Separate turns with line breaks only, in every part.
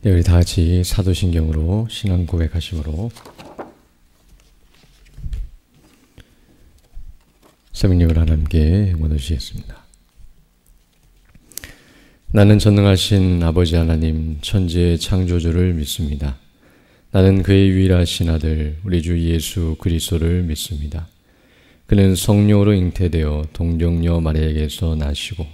네, 우리 다 같이 사도신경으로 신앙 고백하심으로 성령을 하나님께 응원해 주시겠습니다. 나는 전능하신 아버지 하나님 천지의 창조주를 믿습니다. 나는 그의 유일하신 아들 우리 주 예수 그리스도를 믿습니다. 그는 성령으로 잉태되어 동정녀 마리아에게서 나시고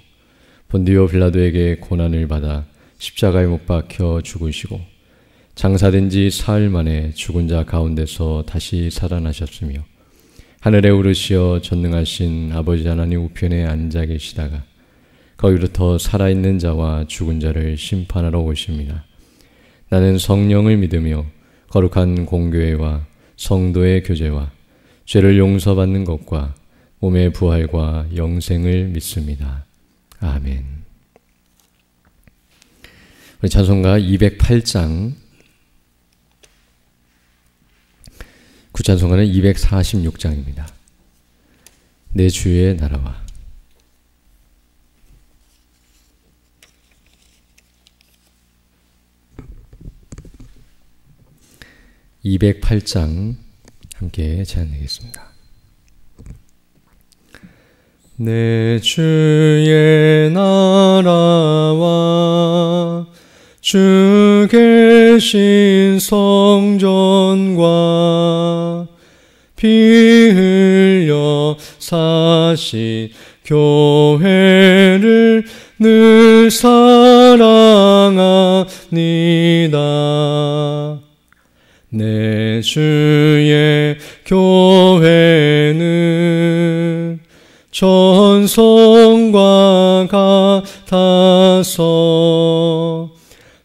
본디오 빌라도에게 고난을 받아 십자가에 못 박혀 죽으시고 장사된 지 사흘 만에 죽은 자 가운데서 다시 살아나셨으며 하늘에 오르시어 전능하신 아버지 하나님 우편에 앉아 계시다가 거기로부터 살아있는 자와 죽은 자를 심판하러 오십니다. 나는 성령을 믿으며 거룩한 공교회와 성도의 교제와 죄를 용서받는 것과 몸의 부활과 영생을 믿습니다. 아멘. 우리 찬송가 208장 구찬송가는 246장입니다. 내 주의 나라와 208장 함께 찬양하겠습니다. 내 주의 나라와 주 계신 성전과 피 흘려 사신 교회를 늘 사랑합니다. 내 주의 교회는 전성과 같아서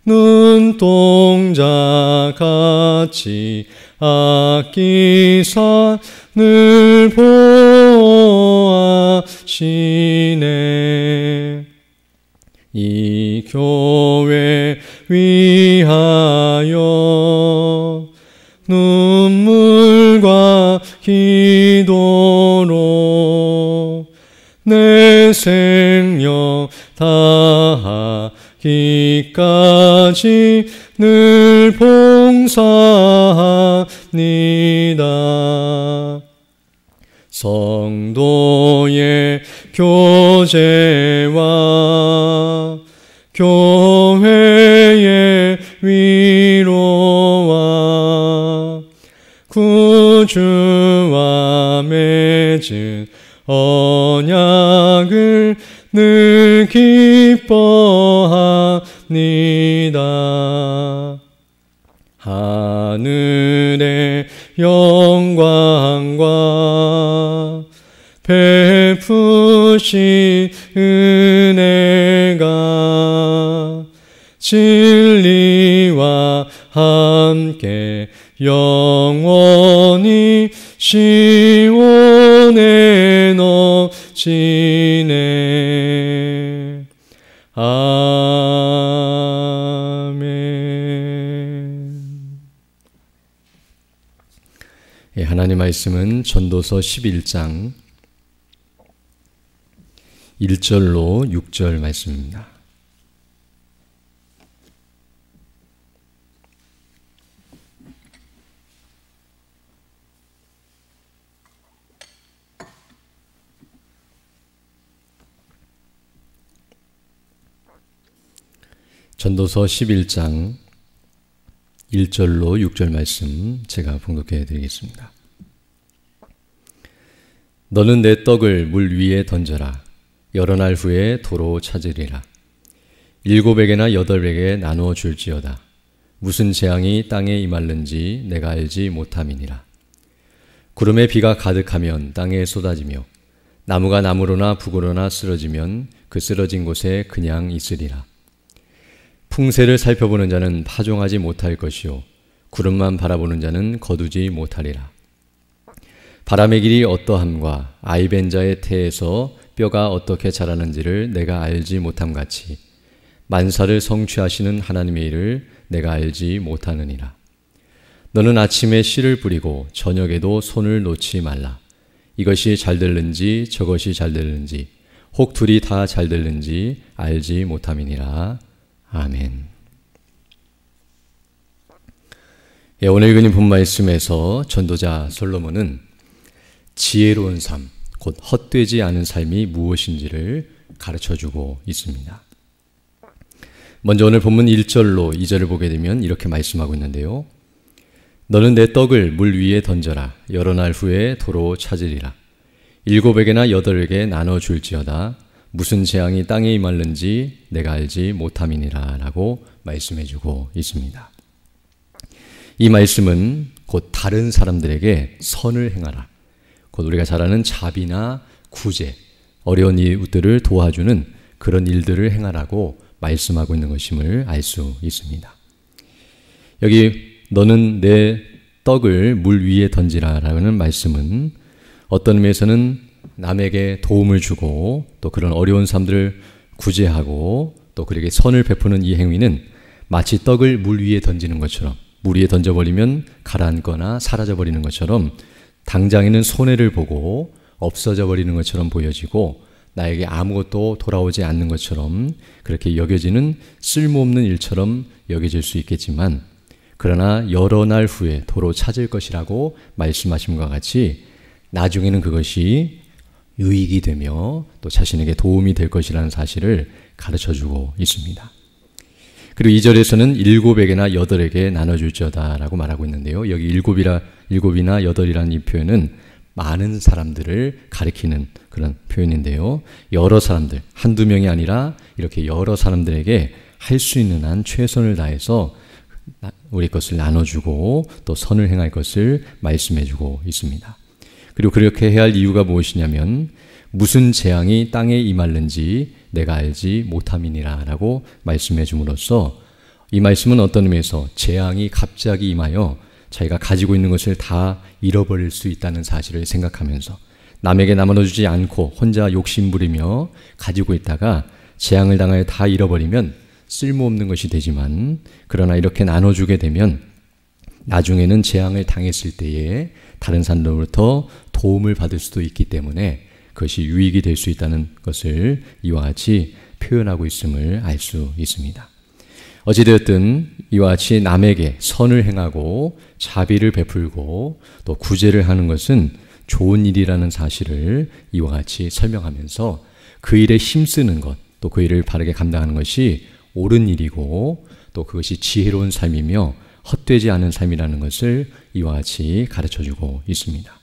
눈동자같이 아끼사 늘 보호하시네. 이 교회 위하여 눈물과 기도로 내 생명 다하기까지 늘 봉사합니다. 성도의 교제와 교회의 위로와 구주와 맺은 언약을 늘 기뻐합니다. 하늘의 영광과 베푸신 은혜가 진리와 함께 영원히 시온에 넘치네. 아멘. 예, 하나님 말씀은 전도서 11장 1절로 6절 말씀입니다. 전도서 11장 1절로 6절 말씀 제가 봉독해 드리겠습니다. 너는 내 떡을 물 위에 던져라. 여러 날 후에 도로 찾으리라. 7에게나 8에게 나누어 줄지어다. 무슨 재앙이 땅에 임할는지 내가 알지 못함이니라. 구름에 비가 가득하면 땅에 쏟아지며 나무가 나무로나 북으로나 쓰러지면 그 쓰러진 곳에 그냥 있으리라. 풍세를 살펴보는 자는 파종하지 못할 것이요 구름만 바라보는 자는 거두지 못하리라. 바람의 길이 어떠함과 아이벤 자의 태에서 뼈가 어떻게 자라는지를 내가 알지 못함같이 만사를 성취하시는 하나님의 일을 내가 알지 못하느니라. 너는 아침에 씨를 뿌리고 저녁에도 손을 놓지 말라. 이것이 잘 될는지 저것이 잘 될는지 혹 둘이 다 잘 될는지 알지 못함이니라. 아멘. 오늘 읽은 본 말씀에서 전도자 솔로몬은 지혜로운 삶, 곧 헛되지 않은 삶이 무엇인지를 가르쳐주고 있습니다. 먼저 오늘 본문 1절로 2절을 보게 되면 이렇게 말씀하고 있는데요. 너는 내 떡을 물 위에 던져라. 여러 날 후에 도로 찾으리라. 7에게나 8에게 나눠줄지어다. 무슨 재앙이 땅에 임할는지 내가 알지 못함이니라 라고 말씀해주고 있습니다. 이 말씀은 곧 다른 사람들에게 선을 행하라. 곧 우리가 잘 아는 자비나 구제, 어려운 이웃들을 도와주는 그런 일들을 행하라고 말씀하고 있는 것임을 알 수 있습니다. 여기 너는 내 떡을 물 위에 던지라 라는 말씀은 어떤 의미에서는 남에게 도움을 주고 또 그런 어려운 사람들을 구제하고 또 그에게 선을 베푸는 이 행위는 마치 떡을 물 위에 던지는 것처럼, 물 위에 던져버리면 가라앉거나 사라져버리는 것처럼 당장에는 손해를 보고 없어져 버리는 것처럼 보여지고 나에게 아무것도 돌아오지 않는 것처럼 그렇게 여겨지는 쓸모없는 일처럼 여겨질 수 있겠지만, 그러나 여러 날 후에 도로 찾을 것이라고 말씀하심과 같이 나중에는 그것이 유익이 되며 또 자신에게 도움이 될 것이라는 사실을 가르쳐주고 있습니다. 그리고 2절에서는 7에게나 8에게 나눠줄지어다 라고 말하고 있는데요. 여기 7이나 8이라는 이 표현은 많은 사람들을 가리키는 그런 표현인데요. 여러 사람들, 한두 명이 아니라 이렇게 여러 사람들에게 할 수 있는 한 최선을 다해서 우리 것을 나눠주고 또 선을 행할 것을 말씀해주고 있습니다. 그리고 그렇게 해야 할 이유가 무엇이냐면 무슨 재앙이 땅에 임할는지 내가 알지 못함이니라 라고 말씀해 줌으로써 이 말씀은 어떤 의미에서 재앙이 갑자기 임하여 자기가 가지고 있는 것을 다 잃어버릴 수 있다는 사실을 생각하면서 남에게 나눠주지 않고 혼자 욕심부리며 가지고 있다가 재앙을 당하여 다 잃어버리면 쓸모없는 것이 되지만, 그러나 이렇게 나눠주게 되면 나중에는 재앙을 당했을 때에 다른 사람들로부터 도움을 받을 수도 있기 때문에 그것이 유익이 될 수 있다는 것을 이와 같이 표현하고 있음을 알 수 있습니다. 어찌되었든 이와 같이 남에게 선을 행하고 자비를 베풀고 또 구제를 하는 것은 좋은 일이라는 사실을 이와 같이 설명하면서 그 일에 힘쓰는 것, 또 그 일을 바르게 감당하는 것이 옳은 일이고 또 그것이 지혜로운 삶이며 헛되지 않은 삶이라는 것을 이와 같이 가르쳐주고 있습니다.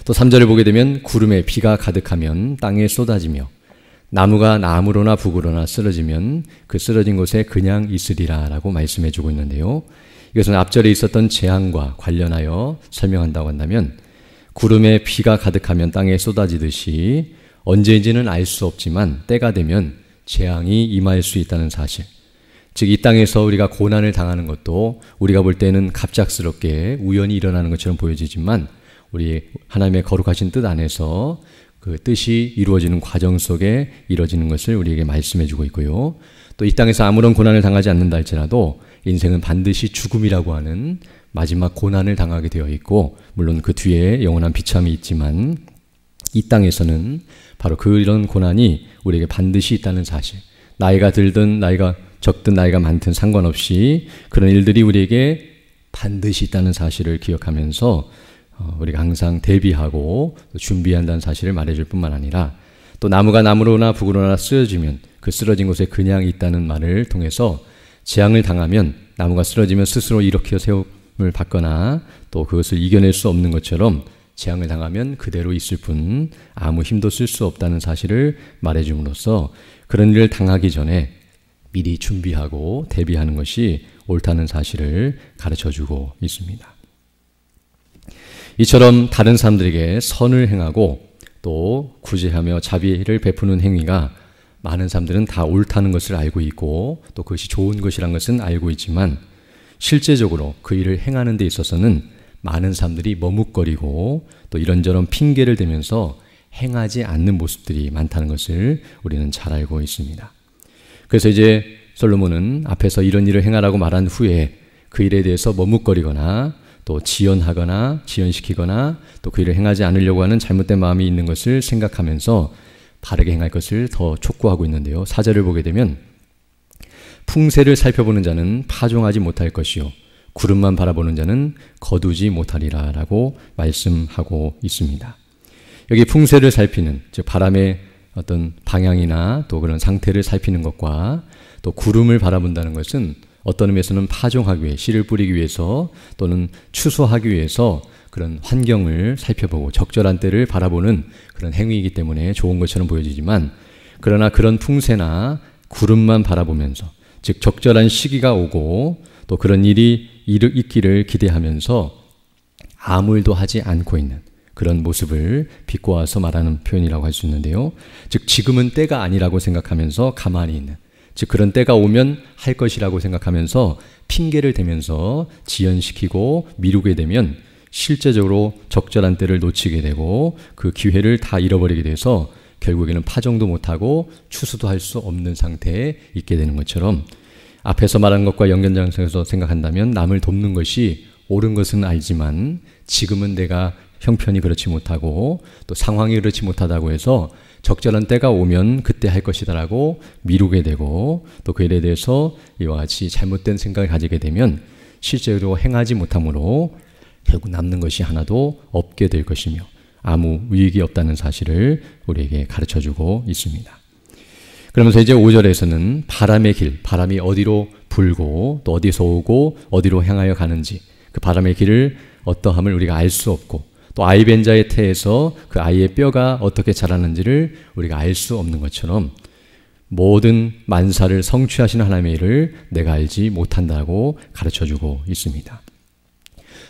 또 3절을 보게 되면 구름에 비가 가득하면 땅에 쏟아지며 나무가 남으로나 북으로나 쓰러지면 그 쓰러진 곳에 그냥 있으리라 라고 말씀해주고 있는데요. 이것은 앞절에 있었던 재앙과 관련하여 설명한다고 한다면 구름에 비가 가득하면 땅에 쏟아지듯이 언제인지는 알 수 없지만 때가 되면 재앙이 임할 수 있다는 사실, 즉 이 땅에서 우리가 고난을 당하는 것도 우리가 볼 때는 갑작스럽게 우연히 일어나는 것처럼 보여지지만 우리 하나님의 거룩하신 뜻 안에서 그 뜻이 이루어지는 과정 속에 이루어지는 것을 우리에게 말씀해 주고 있고요. 또 이 땅에서 아무런 고난을 당하지 않는다 할지라도 인생은 반드시 죽음이라고 하는 마지막 고난을 당하게 되어 있고, 물론 그 뒤에 영원한 비참이 있지만 이 땅에서는 바로 그런 고난이 우리에게 반드시 있다는 사실, 나이가 들든 나이가 적든 나이가 많든 상관없이 그런 일들이 우리에게 반드시 있다는 사실을 기억하면서 우리가 항상 대비하고 준비한다는 사실을 말해줄 뿐만 아니라, 또 나무가 나무로나 북으로나 쓰러지면 그 쓰러진 곳에 그냥 있다는 말을 통해서 재앙을 당하면 나무가 쓰러지면 스스로 일으켜 세움을 받거나 또 그것을 이겨낼 수 없는 것처럼 재앙을 당하면 그대로 있을 뿐 아무 힘도 쓸 수 없다는 사실을 말해줌으로써 그런 일을 당하기 전에 미리 준비하고 대비하는 것이 옳다는 사실을 가르쳐주고 있습니다. 이처럼 다른 사람들에게 선을 행하고 또 구제하며 자비를 베푸는 행위가 많은 사람들은 다 옳다는 것을 알고 있고 또 그것이 좋은 것이라는 것은 알고 있지만, 실제적으로 그 일을 행하는 데 있어서는 많은 사람들이 머뭇거리고 또 이런저런 핑계를 대면서 행하지 않는 모습들이 많다는 것을 우리는 잘 알고 있습니다. 그래서 이제 솔로몬은 앞에서 이런 일을 행하라고 말한 후에 그 일에 대해서 머뭇거리거나 또 지연시키거나 또 그 일을 행하지 않으려고 하는 잘못된 마음이 있는 것을 생각하면서 바르게 행할 것을 더 촉구하고 있는데요. 4절을 보게 되면 풍세를 살펴보는 자는 파종하지 못할 것이요 구름만 바라보는 자는 거두지 못하리라 라고 말씀하고 있습니다. 여기 풍세를 살피는, 즉 바람의 어떤 방향이나 또 그런 상태를 살피는 것과 또 구름을 바라본다는 것은 어떤 의미에서는 파종하기 위해, 씨를 뿌리기 위해서 또는 추수하기 위해서 그런 환경을 살펴보고 적절한 때를 바라보는 그런 행위이기 때문에 좋은 것처럼 보여지지만, 그러나 그런 풍세나 구름만 바라보면서, 즉 적절한 시기가 오고 또 그런 일이 있기를 기대하면서 아무 일도 하지 않고 있는 그런 모습을 비꼬아서 말하는 표현이라고 할 수 있는데요. 즉 지금은 때가 아니라고 생각하면서 가만히 있는, 즉 그런 때가 오면 할 것이라고 생각하면서 핑계를 대면서 지연시키고 미루게 되면 실제적으로 적절한 때를 놓치게 되고 그 기회를 다 잃어버리게 돼서 결국에는 파종도 못하고 추수도 할 수 없는 상태에 있게 되는 것처럼, 앞에서 말한 것과 연결장에서 생각한다면 남을 돕는 것이 옳은 것은 알지만 지금은 내가 형편이 그렇지 못하고 또 상황이 그렇지 못하다고 해서 적절한 때가 오면 그때 할 것이다라고 미루게 되고, 또 그 일에 대해서 이와 같이 잘못된 생각을 가지게 되면 실제로 행하지 못함으로 결국 남는 것이 하나도 없게 될 것이며 아무 유익이 없다는 사실을 우리에게 가르쳐주고 있습니다. 그러면서 이제 5절에서는 바람의 길, 바람이 어디로 불고 또 어디서 오고 어디로 향하여 가는지, 그 바람의 길을 어떠함을 우리가 알 수 없고 또 아이 뵌 자의 태에서 그 아이의 뼈가 어떻게 자라는지를 우리가 알 수 없는 것처럼 모든 만사를 성취하시는 하나님의 일을 내가 알지 못한다고 가르쳐주고 있습니다.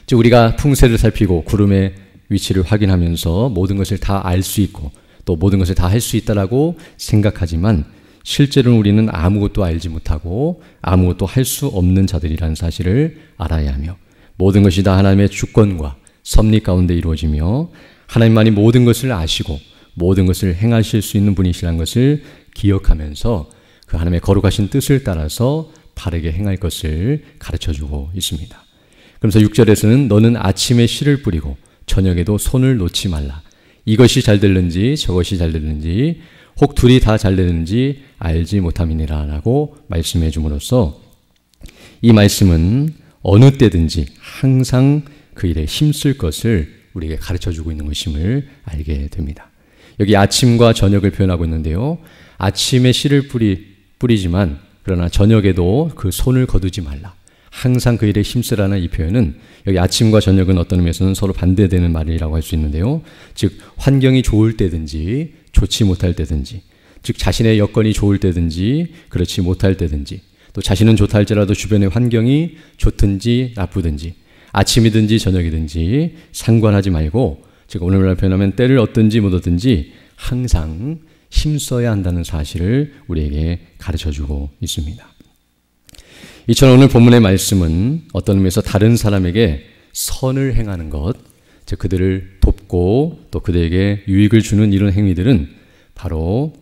즉 우리가 풍세를 살피고 구름의 위치를 확인하면서 모든 것을 다 알 수 있고 또 모든 것을 다 할 수 있다라고 생각하지만 실제로는 우리는 아무것도 알지 못하고 아무것도 할 수 없는 자들이라는 사실을 알아야 하며, 모든 것이 다 하나님의 주권과 섭리 가운데 이루어지며 하나님만이 모든 것을 아시고 모든 것을 행하실 수 있는 분이시라는 것을 기억하면서 그 하나님의 거룩하신 뜻을 따라서 바르게 행할 것을 가르쳐주고 있습니다. 그러면서 6절에서는 너는 아침에 씨를 뿌리고 저녁에도 손을 놓지 말라. 이것이 잘 되는지 저것이 잘 되는지 혹 둘이 다 잘 되는지 알지 못함이니라 라고 말씀해 줌으로써 이 말씀은 어느 때든지 항상 그 일에 힘쓸 것을 우리에게 가르쳐주고 있는 것임을 알게 됩니다. 여기 아침과 저녁을 표현하고 있는데요. 아침에 씨를 뿌리지만 그러나 저녁에도 그 손을 거두지 말라. 항상 그 일에 힘쓰라는 이 표현은 여기 아침과 저녁은 어떤 의미에서는 서로 반대되는 말이라고 할 수 있는데요. 즉 환경이 좋을 때든지 좋지 못할 때든지, 즉 자신의 여건이 좋을 때든지 그렇지 못할 때든지, 또 자신은 좋다 할지라도 주변의 환경이 좋든지 나쁘든지 아침이든지 저녁이든지 상관하지 말고, 즉 오늘날 표현하면 때를 얻든지 못 얻든지 항상 힘써야 한다는 사실을 우리에게 가르쳐주고 있습니다. 이처럼 오늘 본문의 말씀은 어떤 의미에서 다른 사람에게 선을 행하는 것, 즉 그들을 돕고 또 그들에게 유익을 주는 이런 행위들은 바로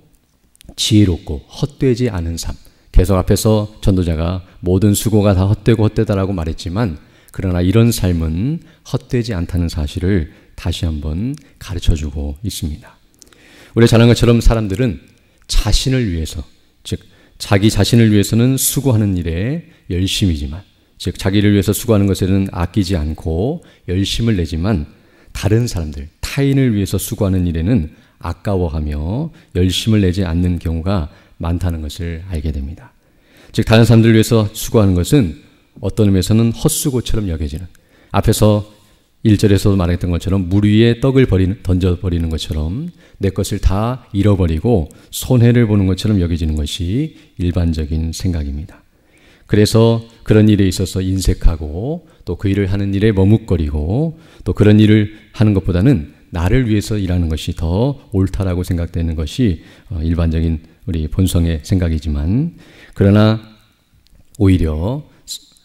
지혜롭고 헛되지 않은 삶. 계속 앞에서 전도자가 모든 수고가 다 헛되고 헛되다라고 말했지만 그러나 이런 삶은 헛되지 않다는 사실을 다시 한번 가르쳐주고 있습니다. 우리가 잘 아는 것처럼 사람들은 자신을 위해서, 즉 자기 자신을 위해서는 수고하는 일에 열심이지만, 즉 자기를 위해서 수고하는 것에는 아끼지 않고 열심을 내지만 다른 사람들, 타인을 위해서 수고하는 일에는 아까워하며 열심을 내지 않는 경우가 많다는 것을 알게 됩니다. 즉 다른 사람들을 위해서 수고하는 것은 어떤 의미에서는 헛수고처럼 여겨지는, 앞에서 1절에서도 말했던 것처럼 물 위에 떡을 던져버리는 것처럼 내 것을 다 잃어버리고 손해를 보는 것처럼 여겨지는 것이 일반적인 생각입니다. 그래서 그런 일에 있어서 인색하고 또 그 일을 하는 일에 머뭇거리고 또 그런 일을 하는 것보다는 나를 위해서 일하는 것이 더 옳다라고 생각되는 것이 일반적인 우리 본성의 생각이지만, 그러나 오히려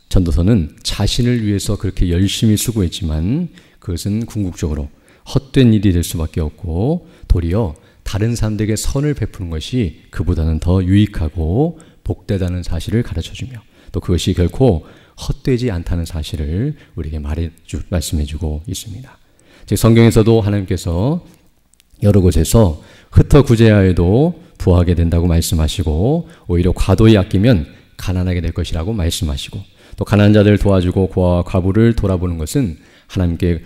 전도서는 자신을 위해서 그렇게 열심히 수고했지만 그것은 궁극적으로 헛된 일이 될 수밖에 없고 도리어 다른 사람들에게 선을 베푸는 것이 그보다는 더 유익하고 복되다는 사실을 가르쳐주며 또 그것이 결코 헛되지 않다는 사실을 우리에게 말씀해주고 있습니다. 즉 성경에서도 하나님께서 여러 곳에서 흩어구제하여도 부하게 된다고 말씀하시고 오히려 과도히 아끼면 가난하게 될 것이라고 말씀하시고 또 가난한 자들 도와주고 고아와 과부를 돌아보는 것은 하나님께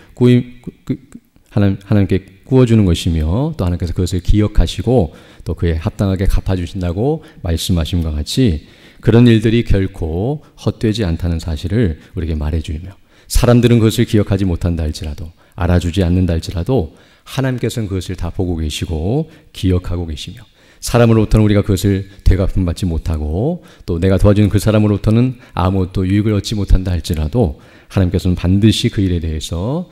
구워주는 것이며 또 하나님께서 그것을 기억하시고 또 그에 합당하게 갚아주신다고 말씀하심과 같이 그런 일들이 결코 헛되지 않다는 사실을 우리에게 말해주며 사람들은 그것을 기억하지 못한다 할지라도 알아주지 않는다 할지라도 하나님께서는 그것을 다 보고 계시고 기억하고 계시며 사람으로부터는 우리가 그것을 되갚음 받지 못하고 또 내가 도와주는 그 사람으로부터는 아무것도 유익을 얻지 못한다 할지라도 하나님께서는 반드시 그 일에 대해서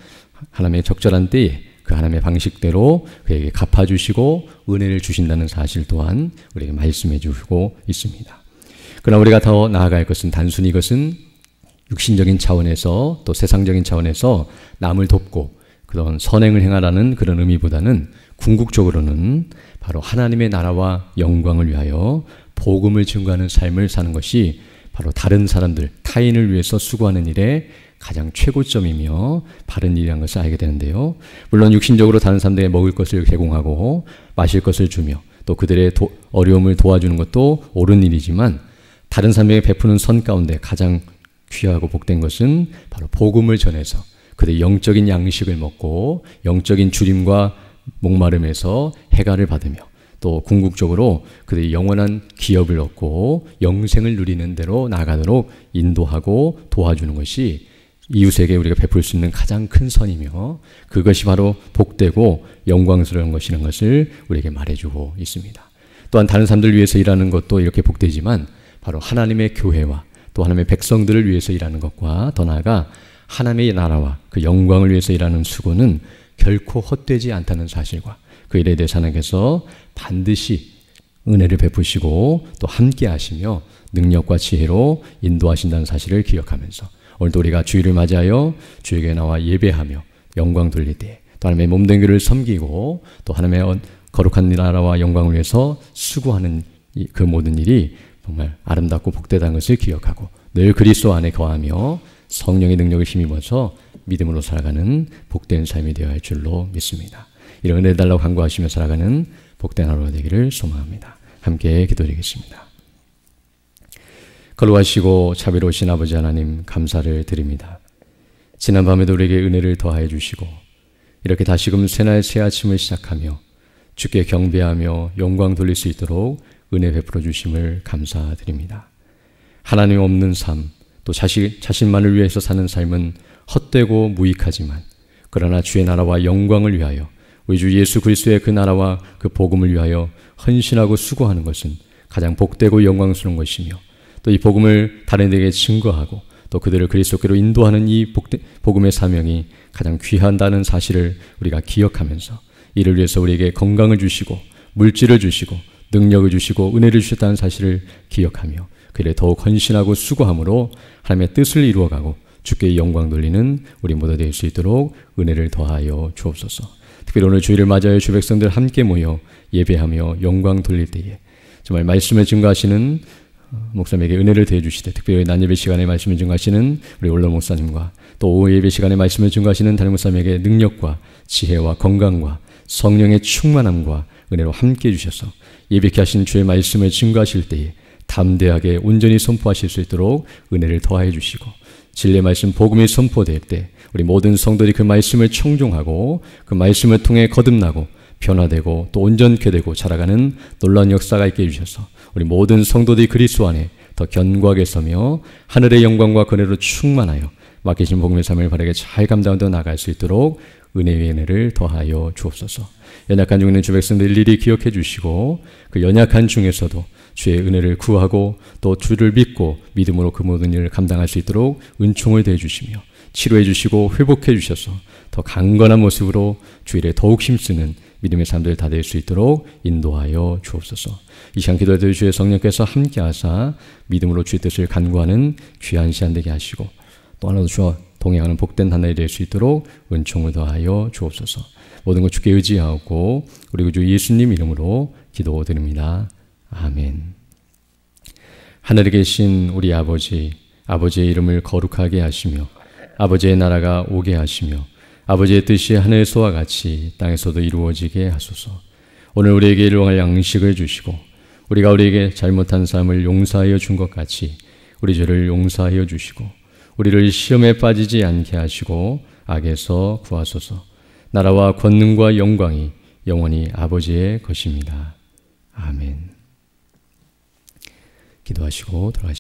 하나님의 적절한 때에 그 하나님의 방식대로 그에게 갚아주시고 은혜를 주신다는 사실 또한 우리에게 말씀해 주고 있습니다. 그러나 우리가 더 나아갈 것은 단순히 이것은 육신적인 차원에서 또 세상적인 차원에서 남을 돕고 그런 선행을 행하라는 그런 의미보다는 궁극적으로는 바로 하나님의 나라와 영광을 위하여 복음을 증거하는 삶을 사는 것이 바로 다른 사람들, 타인을 위해서 수고하는 일의 가장 최고점이며 바른 일이라는 것을 알게 되는데요. 물론 육신적으로 다른 사람들에게 먹을 것을 제공하고 마실 것을 주며 또 그들의 어려움을 도와주는 것도 옳은 일이지만 다른 사람에게 베푸는 선 가운데 가장 귀하고 복된 것은 바로 복음을 전해서 그들의 영적인 양식을 먹고 영적인 주림과 목마름에서 해가를 받으며 또 궁극적으로 그들이 영원한 기업을 얻고 영생을 누리는 대로 나아가도록 인도하고 도와주는 것이 이웃에게 우리가 베풀 수 있는 가장 큰 선이며 그것이 바로 복되고 영광스러운 것이라는 것을 우리에게 말해주고 있습니다. 또한 다른 사람들 위해서 일하는 것도 이렇게 복되지만 바로 하나님의 교회와 또 하나님의 백성들을 위해서 일하는 것과 더 나아가 하나님의 나라와 그 영광을 위해서 일하는 수고는 결코 헛되지 않다는 사실과 그 일에 대해서 하나님께서 반드시 은혜를 베푸시고 또 함께 하시며 능력과 지혜로 인도하신다는 사실을 기억하면서 오늘도 우리가 주일을 맞이하여 주에게 나와 예배하며 영광 돌릴 때 또 하나님의 몸된 교회를 섬기고 또 하나님의 거룩한 나라와 영광을 위해서 수고하는 그 모든 일이 정말 아름답고 복되다는 것을 기억하고 늘 그리스도 안에 거하며 성령의 능력을 힘입어서 믿음으로 살아가는 복된 삶이 되어야 할 줄로 믿습니다. 이런 은혜 달라고 간구하시며 살아가는 복된 하루가 되기를 소망합니다. 함께 기도드리겠습니다. 거룩하시고 자비로우신 아버지 하나님 감사를 드립니다. 지난 밤에도 우리에게 은혜를 더하여 주시고 이렇게 다시금 새날 새 아침을 시작하며 주께 경배하며 영광 돌릴 수 있도록 은혜 베풀어 주심을 감사드립니다. 하나님 없는 삶, 또 자신만을 위해서 사는 삶은 헛되고 무익하지만 그러나 주의 나라와 영광을 위하여 우리 주 예수 그리스도의 그 나라와 그 복음을 위하여 헌신하고 수고하는 것은 가장 복되고 영광스러운 것이며 또 이 복음을 다른 이에게 증거하고 또 그들을 그리스도께로 인도하는 이 복음의 사명이 가장 귀한다는 사실을 우리가 기억하면서 이를 위해서 우리에게 건강을 주시고 물질을 주시고 능력을 주시고 은혜를 주셨다는 사실을 기억하며 그래 더욱 헌신하고 수고함으로 하나님의 뜻을 이루어가고 주께 영광 돌리는 우리 모두 될 수 있도록 은혜를 더하여 주옵소서. 특별히 오늘 주일을 맞이하여 주 백성들 함께 모여 예배하며 영광 돌릴 때에 정말 말씀을 증거하시는 목사님에게 은혜를 더해 주시되 특별히 낮 예배 시간에 말씀을 증거하시는 우리 올로 목사님과 또 오후 예배 시간에 말씀을 증거하시는 다른 목사님에게 능력과 지혜와 건강과 성령의 충만함과 은혜로 함께 해주셔서 예배케 하신 주의 말씀을 증거하실 때에 담대하게 온전히 선포하실 수 있도록 은혜를 더하여 주시고 진리의 말씀 복음이 선포될 때 우리 모든 성도들이 그 말씀을 청종하고 그 말씀을 통해 거듭나고 변화되고 또 온전케 되고 자라가는 놀라운 역사가 있게 해주셔서 우리 모든 성도들이 그리스도 안에 더 견고하게 서며 하늘의 영광과 은혜로 충만하여 맡기신 복음의 삶을 바르게 잘 감당하며 나아갈 수 있도록 은혜의 은혜를 더하여 주옵소서. 연약한 중에 있는 주 백성들 일일이 기억해 주시고 그 연약한 중에서도 주의 은혜를 구하고 또 주를 믿고 믿음으로 그 모든 일을 감당할 수 있도록 은총을 더해 주시며 치료해 주시고 회복해 주셔서 더 강건한 모습으로 주 일에 더욱 힘쓰는 믿음의 사람들 다 될 수 있도록 인도하여 주옵소서. 이 시간 기도해드릴 주의 성령께서 함께하사 믿음으로 주의 뜻을 간구하는 귀한 시간 되게 하시고 또 하나도 주와 동행하는 복된 한 날이 될 수 있도록 은총을 더하여 주옵소서. 모든 것 주께 의지하고 우리 주 예수님 이름으로 기도드립니다. 아멘. 하늘에 계신 우리 아버지, 아버지의 이름을 거룩하게 하시며 아버지의 나라가 오게 하시며 아버지의 뜻이 하늘에서와 같이 땅에서도 이루어지게 하소서. 오늘 우리에게 일용할 양식을 주시고 우리가 우리에게 잘못한 삶을 용서하여 준 것 같이 우리 죄를 용서하여 주시고 우리를 시험에 빠지지 않게 하시고 악에서 구하소서. 나라와 권능과 영광이 영원히 아버지의 것입니다. 아멘. 기도하시고 돌아가시죠.